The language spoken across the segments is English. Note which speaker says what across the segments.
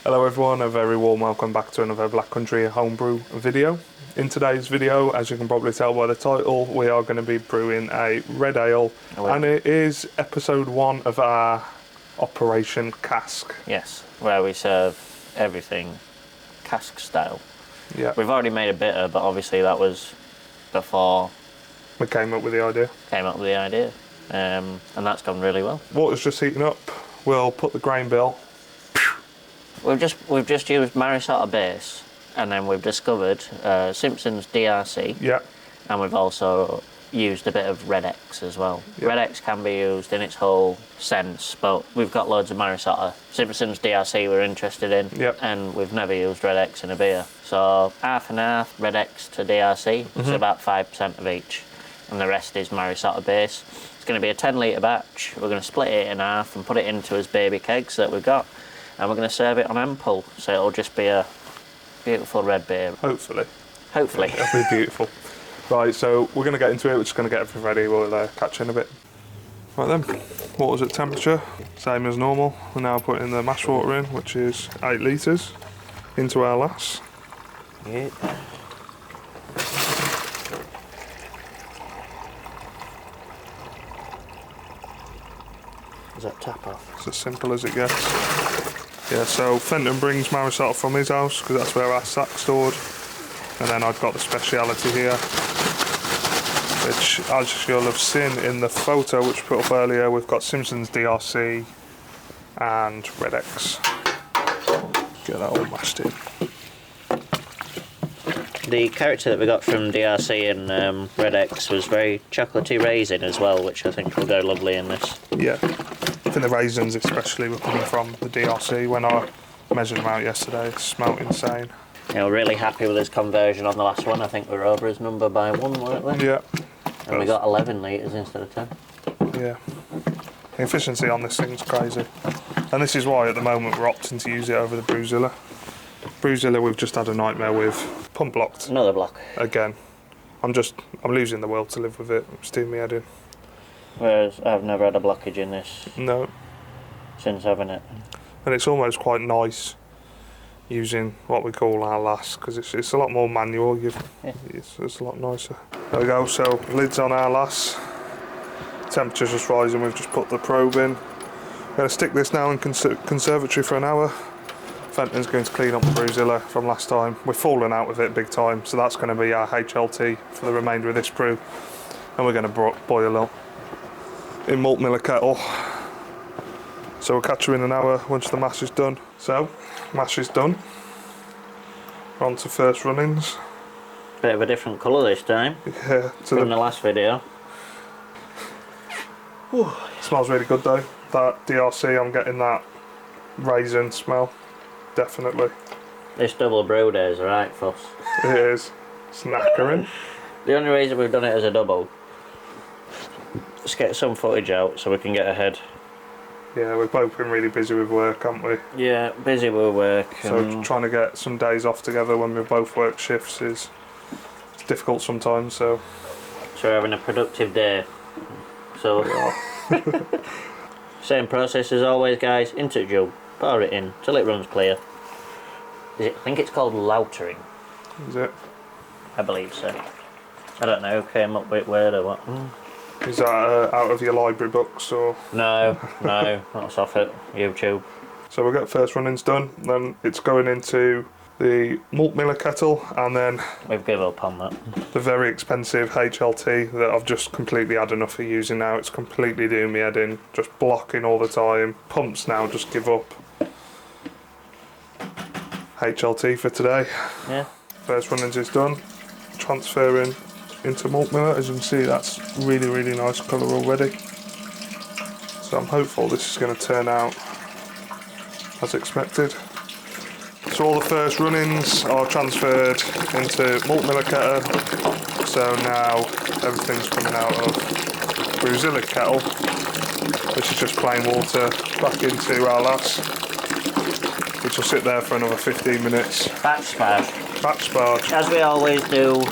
Speaker 1: Hello everyone, a very warm welcome back to another Black Country homebrew video. In today's video, as you can probably tell by the title, we are going to be brewing a red ale, and it is episode 1 of our Operation Cask.
Speaker 2: Yes, where we serve everything cask style.
Speaker 1: Yeah.
Speaker 2: We've already made a bitter, but obviously that was before
Speaker 1: we came up with the idea.
Speaker 2: And that's gone really well.
Speaker 1: Water's just heating up. We'll put the grain bill.
Speaker 2: We've just used Marisota base, and then we've discovered Simpson's DRC.
Speaker 1: Yeah.
Speaker 2: And we've also used a bit of Red X as well.
Speaker 1: Yeah.
Speaker 2: Red X can be used in its whole sense, but we've got loads of Marisota. Simpson's DRC we're interested in,
Speaker 1: yeah.
Speaker 2: And we've never used Red X in a beer. So half and half, Red X to DRC, it's about 5% of each, and the rest is Marisota base. It's going to be a 10 litre batch. We're going to split it in half and put it into as baby kegs that we've got, and we're going to serve it on ample, so it'll just be a beautiful red beer.
Speaker 1: Hopefully.
Speaker 2: Hopefully.
Speaker 1: It'll be beautiful. Right, so we're going to get into it. We're just going to get everything ready. We'll catch you in a bit. Right then, water's at temperature, same as normal. We're now putting the mash water in, which is 8 litres, into our lass.
Speaker 2: Yeah. Is that tap off?
Speaker 1: It's as simple as it gets. Yeah, so Fenton brings Marisota from his house, because that's where our sack's stored. And then I've got the speciality here, which, as you'll have seen in the photo which we put up earlier, we've got Simpson's DRC and Red X. Get that all mashed in.
Speaker 2: The character that we got from DRC and Red X was very chocolatey raisin as well, which I think will go lovely in this.
Speaker 1: Yeah, I think the raisins especially were coming from the DRC. When I measured them out yesterday, it smelled insane.
Speaker 2: Yeah, we're really happy with his conversion on the last one. I think we're over his number by 1, weren't we?
Speaker 1: Yeah.
Speaker 2: And we got 11 litres instead of 10.
Speaker 1: Yeah. The efficiency on this thing's crazy. And this is why at the moment we're opting to use it over the Brewzilla. Brewzilla we've just had a nightmare with. Pump blocked.
Speaker 2: Another block.
Speaker 1: Again. I'm losing the will to live with it. It's doing me head in.
Speaker 2: Whereas I've never had a blockage in this.
Speaker 1: No.
Speaker 2: Since having it. And
Speaker 1: it's almost quite nice using what we call our lass, because it's a lot more manual. It's a lot nicer. There we go, so lid's on our lass. Temperature's just rising, we've just put the probe in. We're going to stick this now in conservatory for an hour. Fenton's going to clean up the Brewzilla from last time. We've fallen out with it big time, so that's going to be our HLT for the remainder of this brew. And we're going to boil up in Malt Miller kettle. So we'll catch you in an hour once the mash is done. So, mash is done. We're on to first run-ins.
Speaker 2: Bit of a different colour this time.
Speaker 1: Yeah.
Speaker 2: From the last video.
Speaker 1: Ooh, smells really good though. That DRC, I'm getting that raisin smell. Definitely.
Speaker 2: This double brew day is a right fuss.
Speaker 1: It is. Snackering.
Speaker 2: The only reason we've done it as a double is get some footage out so we can get ahead.
Speaker 1: Yeah, we've both been really busy with work, haven't we?
Speaker 2: Yeah, busy with work.
Speaker 1: So trying to get some days off together when we both work shifts is difficult sometimes, so
Speaker 2: we're having a productive day. So same process as always, guys. Into the jug, pour it in till it runs clear. I think it's called Lautering.
Speaker 1: Is it?
Speaker 2: I believe so. I don't know who came up with word or what.
Speaker 1: Is that out of your library books or?
Speaker 2: No, that's off at YouTube.
Speaker 1: So we'll get first run-ins done, then it's going into the Malt Miller kettle, and then
Speaker 2: we've given up on that.
Speaker 1: The very expensive HLT that I've just completely had enough of using now. It's completely doing me head in, just blocking all the time. Pumps now just give up. HLT for today.
Speaker 2: Yeah.
Speaker 1: First run-ins is done. Transferring into Malt Miller. As you can see, that's really, really nice colour already. So I'm hopeful this is going to turn out as expected. So all the first run-ins are transferred into Malt Miller kettle. So now everything's coming out of Brewzilla kettle, which is just plain water, back into our lass, which will sit there for another 15 minutes.
Speaker 2: Batch sparge.
Speaker 1: Batch sparge.
Speaker 2: As we always do,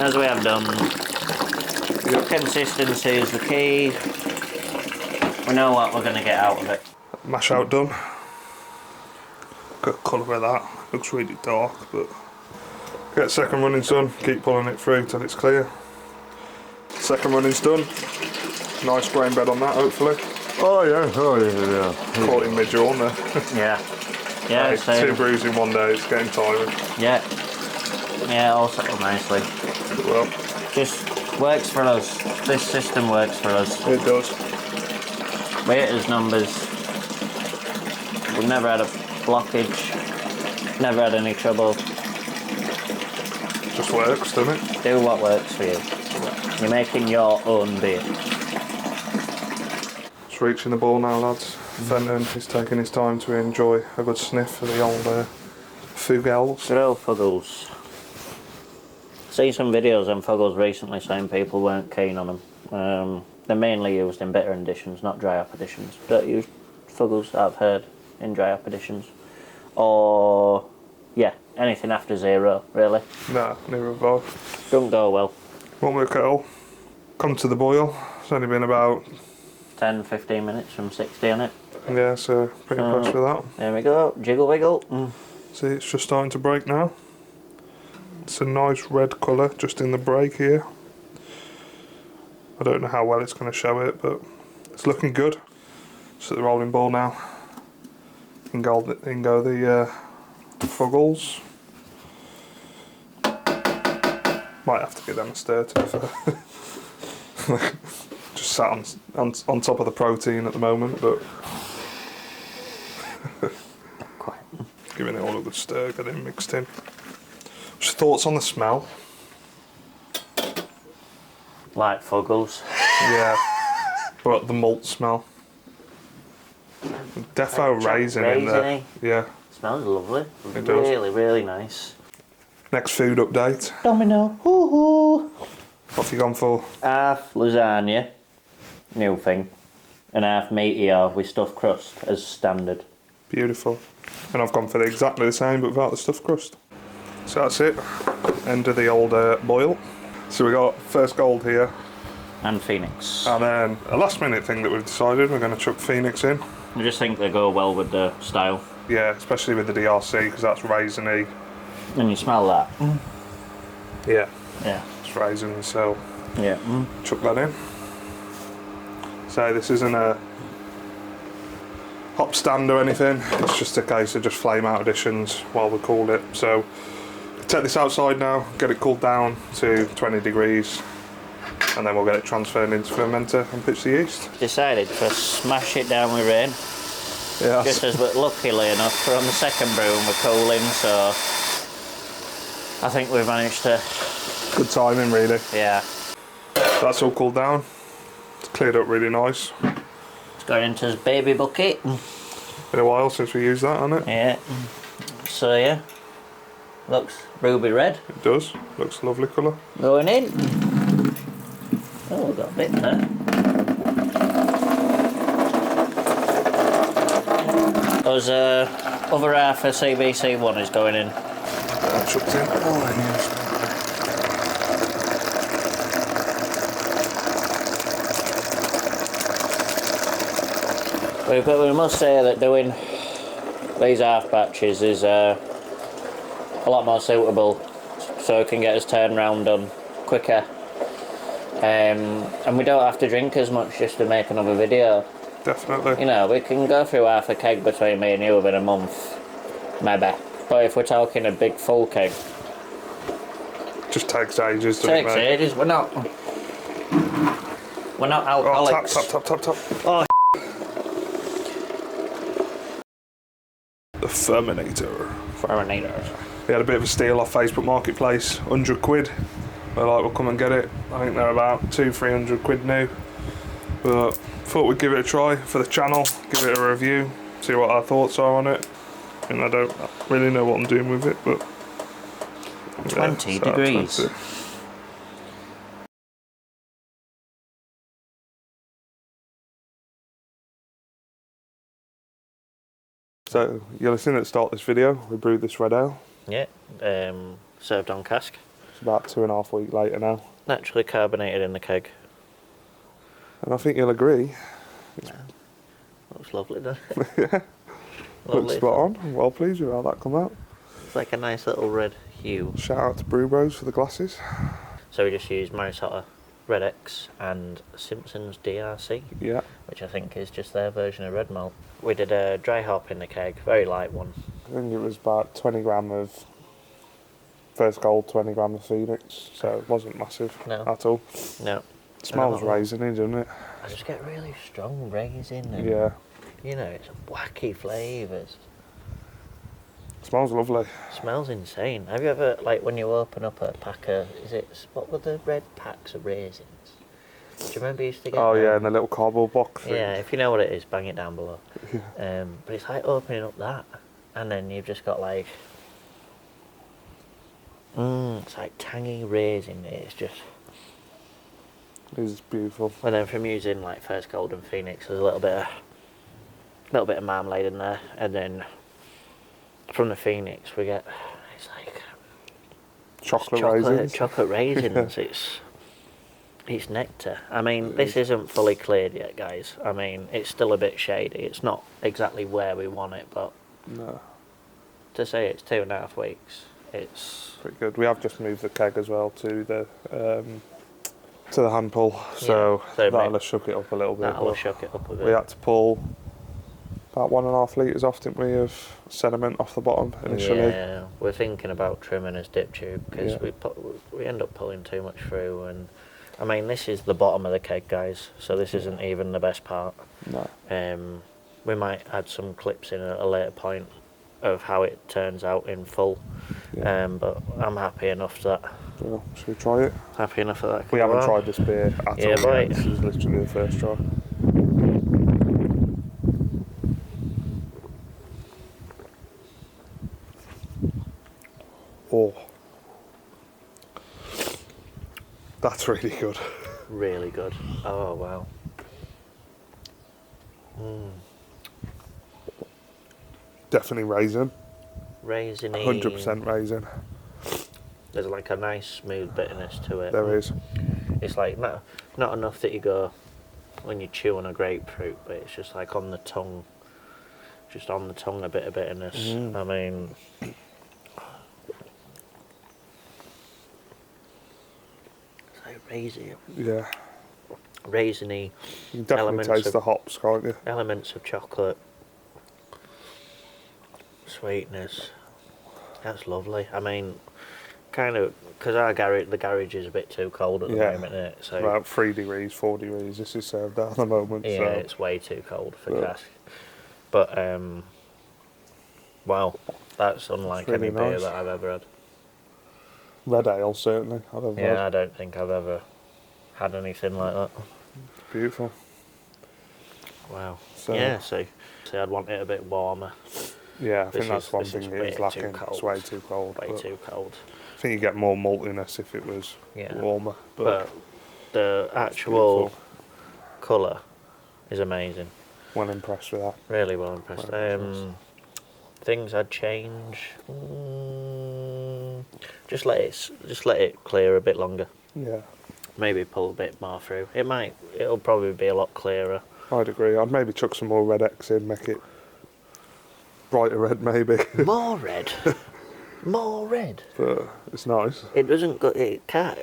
Speaker 2: as we have done.
Speaker 1: Yep.
Speaker 2: Consistency is the key. We know what we're going to get out of it.
Speaker 1: Mash out done. Look at the colour of that. Looks really dark, but get second runnings done. Keep pulling it through till it's clear. Second running's done. Nice grain bed on that, hopefully.
Speaker 3: Oh yeah.
Speaker 1: Caught in mid-jaw there.
Speaker 2: Yeah. Yeah,
Speaker 1: Hey, 2 brews in one day, it's getting tiring.
Speaker 2: Yeah. Yeah, all settled nicely.
Speaker 1: Well,
Speaker 2: Just works for us. This system works for us.
Speaker 1: it does.
Speaker 2: We hit his numbers. We've never had a blockage. Never had any trouble.
Speaker 1: Just works, doesn't it?
Speaker 2: Do what works for you. You're making your own beer.
Speaker 1: It's reaching the ball now, lads. Fenton is taking his time to enjoy a good sniff of the old Fugels.
Speaker 2: Good old Fuggles. Seen some videos on Fuggles recently saying people weren't keen on them. They're mainly used in bitter editions, not dry hop editions. Don't use Fuggles, I've heard, in dry hop editions. Or, yeah, anything after 0, really.
Speaker 1: Nah, neither have I.
Speaker 2: Don't go well.
Speaker 1: One more kettle. Come to the boil. It's only been about
Speaker 2: 10-15 minutes from 60 on it.
Speaker 1: yeah, so pretty impressed with that.
Speaker 2: There we go, jiggle wiggle.
Speaker 1: See, it's just starting to break now. It's a nice red colour just in the break here. I don't know how well it's going to show it, but it's looking good. Just at the rolling ball now. In go the Fuggles. Might have to give them a stir to be fair. Just sat on top of the protein at the moment, but
Speaker 2: Quite.
Speaker 1: giving it all a good stir, getting it mixed in. Just thoughts on the smell?
Speaker 2: Like Fuggles.
Speaker 1: Yeah, but the malt smell. Defo raisin in there.
Speaker 2: Raisiny.
Speaker 1: Yeah.
Speaker 2: Smells lovely.
Speaker 1: It does.
Speaker 2: Really, really nice.
Speaker 1: Next food update.
Speaker 2: Domino. Hoo-hoo.
Speaker 1: What have you gone for?
Speaker 2: Half lasagna, new thing, and half meteor with stuffed crust as standard.
Speaker 1: Beautiful. And I've gone for exactly the same, but without the stuffed crust. So that's it. End of the old boil. So we got first gold here,
Speaker 2: And Phoenix.
Speaker 1: and then a last minute thing that we've decided we're going to chuck Phoenix in.
Speaker 2: I just think they go well with the style.
Speaker 1: Yeah, especially with the DRC because that's raisiny.
Speaker 2: And you smell that.
Speaker 1: Yeah,
Speaker 2: Yeah.
Speaker 1: it's raisins, so
Speaker 2: Yeah.
Speaker 1: chuck that in. So this isn't a hop stand or anything, it's just a case of just flame out additions while we cool it. So take this outside now, get it cooled down to 20 degrees, and then we'll get it transferred into fermenter and pitch the yeast.
Speaker 2: Decided to smash it down with rain.
Speaker 1: Yeah,
Speaker 2: Just as we're luckily enough, we're on the second brew and we're cooling, so I think we've managed to,
Speaker 1: good timing really.
Speaker 2: yeah.
Speaker 1: That's all cooled down, it's cleared up really nice.
Speaker 2: It's going into his baby bucket.
Speaker 1: Been a while since we used that, hasn't it?
Speaker 2: Yeah. So yeah, looks ruby red.
Speaker 1: It does, looks a lovely colour.
Speaker 2: Going in. Oh, we've got a bit there. There's other half of CBC1 is going in.
Speaker 1: Chucked in.
Speaker 2: We must say that doing these half batches is a lot more suitable, so we can get his turnaround done quicker. And we don't have to drink as much just to make another video.
Speaker 1: Definitely.
Speaker 2: You know, we can go through half a keg between me and you within a month, maybe. But if we're talking a big full keg,
Speaker 1: Just takes ages, doesn't
Speaker 2: takes
Speaker 1: it, mate?
Speaker 2: ages. We're not
Speaker 1: Oh,
Speaker 2: alcoholics.
Speaker 1: tap.
Speaker 2: Oh,
Speaker 1: The Ferminator.
Speaker 2: Fermentators.
Speaker 1: We had a bit of a steal off Facebook Marketplace, 100 quid. They're like, we'll come and get it. I think they're about 200-300 quid new. But thought we'd give it a try for the channel, give it a review, see what our thoughts are on it. And I don't really know what I'm doing with it, but
Speaker 2: 20
Speaker 1: so
Speaker 2: degrees.
Speaker 1: that's it. So you're listening at the start of this video, we brewed this red ale.
Speaker 2: Yeah, served on cask.
Speaker 1: It's about 2.5 weeks later now.
Speaker 2: Naturally carbonated in the keg.
Speaker 1: And I think you'll agree.
Speaker 2: Looks lovely, doesn't it?
Speaker 1: Yeah. Looks spot on. I'm well pleased with how that come out.
Speaker 2: It's like a nice little red hue.
Speaker 1: Shout out to Brew Bros for the glasses.
Speaker 2: So we just used Marisota Red X and Simpson's DRC,
Speaker 1: Yeah.
Speaker 2: which I think is just their version of red malt. We did a dry hop in the keg, very light one.
Speaker 1: I think it was about 20 gram of First Gold, 20 gram of Phoenix, so it wasn't massive at all.
Speaker 2: No.
Speaker 1: It smells raisiny, doesn't it?
Speaker 2: I just get really strong raisin and,
Speaker 1: Yeah.
Speaker 2: you know, it's wacky flavours.
Speaker 1: It smells lovely.
Speaker 2: Smells insane. Have you ever, like, when you open up a pack of, what were the red packs of raisins? Do you remember you used to get
Speaker 1: Oh
Speaker 2: them?
Speaker 1: yeah, in the little cardboard box thing.
Speaker 2: Yeah, if you know what it is, bang it down below. But it's like opening up that, and then you've just got like, it's like tangy raisin. It's just.
Speaker 1: It's beautiful.
Speaker 2: And then from using like First Gold and Phoenix, there's a little bit of marmalade in there, and then from the Phoenix we get it's like
Speaker 1: Chocolate raisins.
Speaker 2: Chocolate raisins. It's nectar. I mean, this isn't fully cleared yet, guys. I mean, it's still a bit shady. It's not exactly where we want it, but
Speaker 1: No.
Speaker 2: to say it's 2.5 weeks, it's
Speaker 1: Pretty good. We have just moved the keg as well to the hand pull, so that'll have shook it up a little bit.
Speaker 2: That'll shook it up a bit.
Speaker 1: We had to pull about 1.5 litres off, didn't we, of sediment off the bottom initially.
Speaker 2: Yeah, we're thinking about trimming his dip tube because we end up pulling too much through, and I mean this is the bottom of the keg, guys, so this isn't even the best part.
Speaker 1: No.
Speaker 2: We might add some clips in at a later point of how it turns out in full, but I'm happy enough that.
Speaker 1: Well, should we try it?
Speaker 2: Happy enough of that.
Speaker 1: We haven't tried this beer at all yet. This is literally the first try. Oh, that's really good.
Speaker 2: Really good. Oh wow.
Speaker 1: Definitely raisin.
Speaker 2: Raisiny.
Speaker 1: 100% raisin.
Speaker 2: There's like a nice smooth bitterness to it.
Speaker 1: There is.
Speaker 2: It's like not enough that you go when you chew on a grapefruit, but it's just like on the tongue. Just on the tongue, a bit of bitterness. I mean. It's like raisin.
Speaker 1: Yeah.
Speaker 2: Raisiny.
Speaker 1: You can definitely taste the hops, can't you?
Speaker 2: Elements of chocolate. Sweetness. That's lovely. I mean, kind of, because the garage is a bit too cold at the moment, isn't it? So
Speaker 1: about 3 degrees, 4 degrees. This is served out at the moment.
Speaker 2: yeah,
Speaker 1: so.
Speaker 2: it's way too cold for cask. But wow, that's unlike
Speaker 1: really
Speaker 2: any beer
Speaker 1: nice.
Speaker 2: that I've ever had.
Speaker 1: Red ale, certainly.
Speaker 2: I don't think I've ever had anything like that.
Speaker 1: It's beautiful.
Speaker 2: Wow.
Speaker 1: So,
Speaker 2: yeah, so I'd want it a bit warmer.
Speaker 1: Yeah, I think that's one thing it is
Speaker 2: way
Speaker 1: lacking.
Speaker 2: too cold.
Speaker 1: It's way too cold.
Speaker 2: Way too cold.
Speaker 1: I think you get more maltiness if it was warmer.
Speaker 2: But the actual colour is amazing.
Speaker 1: Well impressed with that.
Speaker 2: Really well impressed. Things I'd change. Just let it clear a bit longer.
Speaker 1: Yeah.
Speaker 2: Maybe pull a bit more through. It'll probably be a lot clearer.
Speaker 1: I'd agree. I'd maybe chuck some more Red X in, make it brighter red, maybe.
Speaker 2: More red. More red.
Speaker 1: But it's nice.
Speaker 2: It doesn't go. It can't.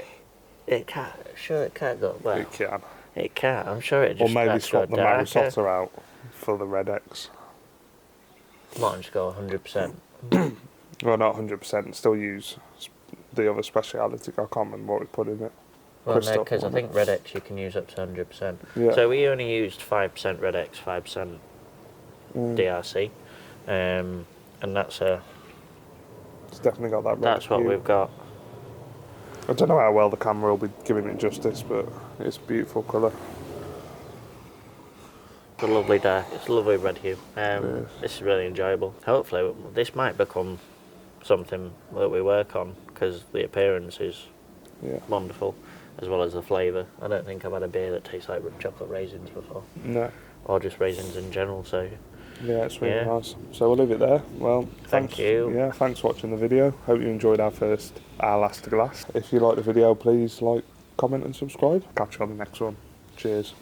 Speaker 2: Sure, it can't go. Well,
Speaker 1: It can.
Speaker 2: It can't. I'm sure it just.
Speaker 1: Or maybe
Speaker 2: has to
Speaker 1: swap
Speaker 2: go
Speaker 1: the
Speaker 2: darker.
Speaker 1: Marisota out for the Red X.
Speaker 2: Might just go 100%.
Speaker 1: Well, not 100%. Still use the other speciality. I can't remember what we put in it.
Speaker 2: Well, no, because I think Red X you can use up to 100%.
Speaker 1: Yeah.
Speaker 2: So we only used 5% Red X, 5% DRC, and that's
Speaker 1: It's definitely got that red
Speaker 2: that's what
Speaker 1: hue.
Speaker 2: we've got.
Speaker 1: I don't know how well the camera will be giving it justice, but it's a beautiful colour.
Speaker 2: It's a lovely dark. It's a lovely red hue. This is really enjoyable. Hopefully, this might become something that we work on because the appearance is wonderful, as well as the flavour. I don't think I've had a beer that tastes like chocolate raisins before.
Speaker 1: No.
Speaker 2: Or just raisins in general. So.
Speaker 1: Yeah, it's really nice. So we'll leave it there. Well,
Speaker 2: thank you.
Speaker 1: Yeah, thanks for watching the video. Hope you enjoyed our last glass. If you like the video, please like, comment and subscribe. Catch you on the next one. Cheers.